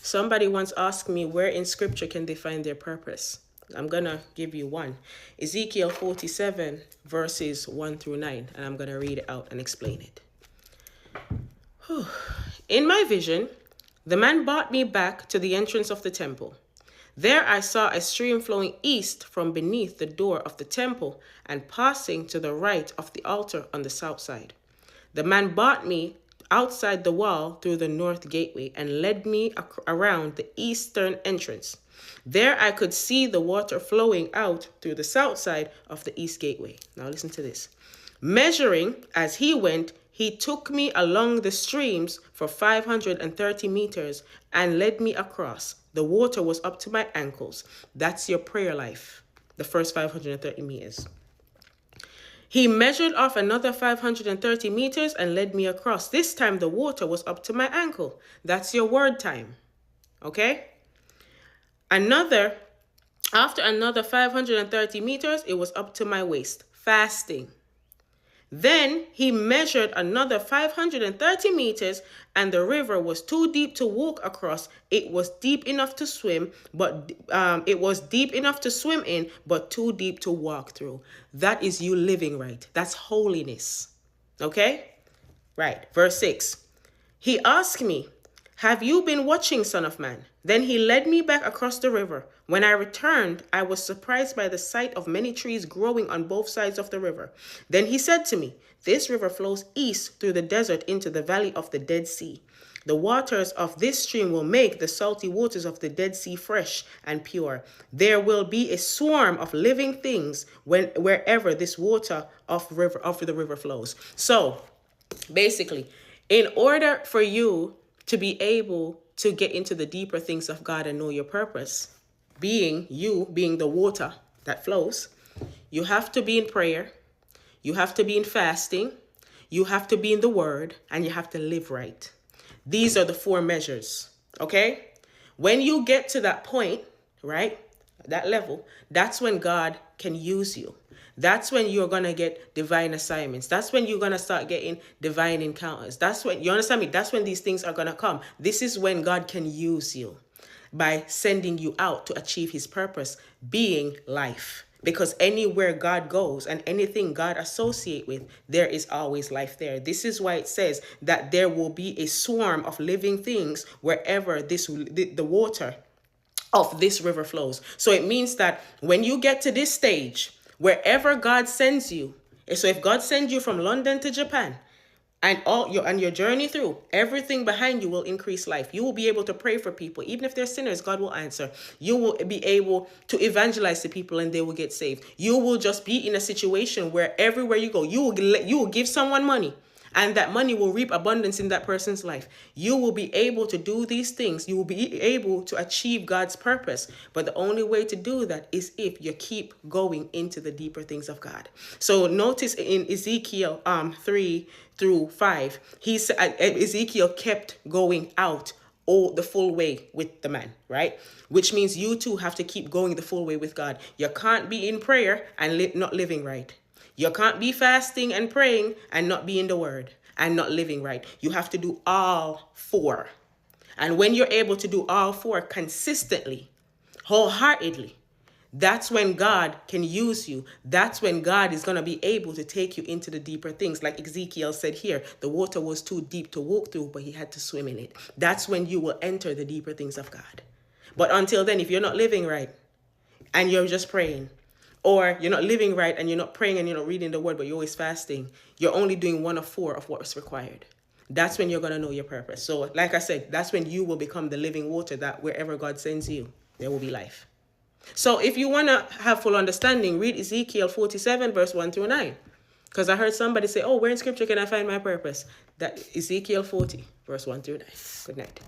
Somebody once asked me where in scripture can they find their purpose. I'm going to give you one. Ezekiel 47 verses 1 through 9. And I'm going to read it out and explain it. In my vision, the man brought me back to the entrance of the temple. There I saw a stream flowing east from beneath the door of the temple and passing to the right of the altar on the south side. The man brought me outside the wall through the north gateway and led me around the eastern entrance. There I could see the water flowing out through the south side of the east gateway. Now listen to this. Measuring as he went, he took me along the streams for 530 meters and led me across. The water was up to my ankles. That's your prayer life, the first 530 meters. He measured off another 530 meters and led me across. This time the water was up to my ankle. That's your word time. Okay? After another 530 meters, it was up to my waist. Fasting. Then he measured another 530 meters and the river was too deep to walk across. It was deep enough to swim, but in, but too deep to walk through. That is you living right. That's holiness. Okay? Right. Verse 6. He asked me, "Have you been watching, Son of Man?" Then he led me back across the river. When I returned, I was surprised by the sight of many trees growing on both sides of the river. Then he said to me, "This river flows east through the desert into the valley of the Dead Sea. The waters of this stream will make the salty waters of the Dead Sea fresh and pure. There will be a swarm of living things wherever this water of the river flows." So, basically, in order for you to be able to get into the deeper things of God and know your purpose, being the water that flows, you have to be in prayer, you have to be in fasting, you have to be in the word, and you have to live right. These are the 4 measures, okay? When you get to that point, right, that level, that's when God can use you. That's when you're going to get divine assignments. That's when you're going to start getting divine encounters. That's when, you understand me? That's when these things are going to come. This is when God can use you by sending you out to achieve his purpose, being life. Because anywhere God goes and anything God associates with, there is always life there. This is why it says that there will be a swarm of living things wherever the water of this river flows. So it means that when you get to this stage, wherever God sends you, so if God sends you from London to Japan, and your journey through, everything behind you will increase life. You will be able to pray for people. Even if they're sinners, God will answer. You will be able to evangelize to people and they will get saved. You will just be in a situation where everywhere you go, you will give someone money. And that money will reap abundance in that person's life. You will be able to do these things. You will be able to achieve God's purpose. But the only way to do that is if you keep going into the deeper things of God. So notice in Ezekiel 3 through 5, Ezekiel kept going out the full way with the man, right? Which means you too have to keep going the full way with God. You can't be in prayer and not living right. You can't be fasting and praying and not be in the word and not living right. You have to do all 4. And when you're able to do all 4 consistently, wholeheartedly, that's when God can use you. That's when God is going to be able to take you into the deeper things. Like Ezekiel said here, the water was too deep to walk through, but he had to swim in it. That's when you will enter the deeper things of God. But until then, if you're not living right and you're just praying, or you're not living right and you're not praying and you're not reading the word, but you're always fasting, you're only doing 1 of 4 of what's required. That's when you're going to know your purpose. So like I said, that's when you will become the living water that wherever God sends you, there will be life. So if you want to have full understanding, read Ezekiel 47 verse 1 through 9. Because I heard somebody say, "Oh, where in scripture can I find my purpose?" That Ezekiel 40 verse 1 through 9. Good night.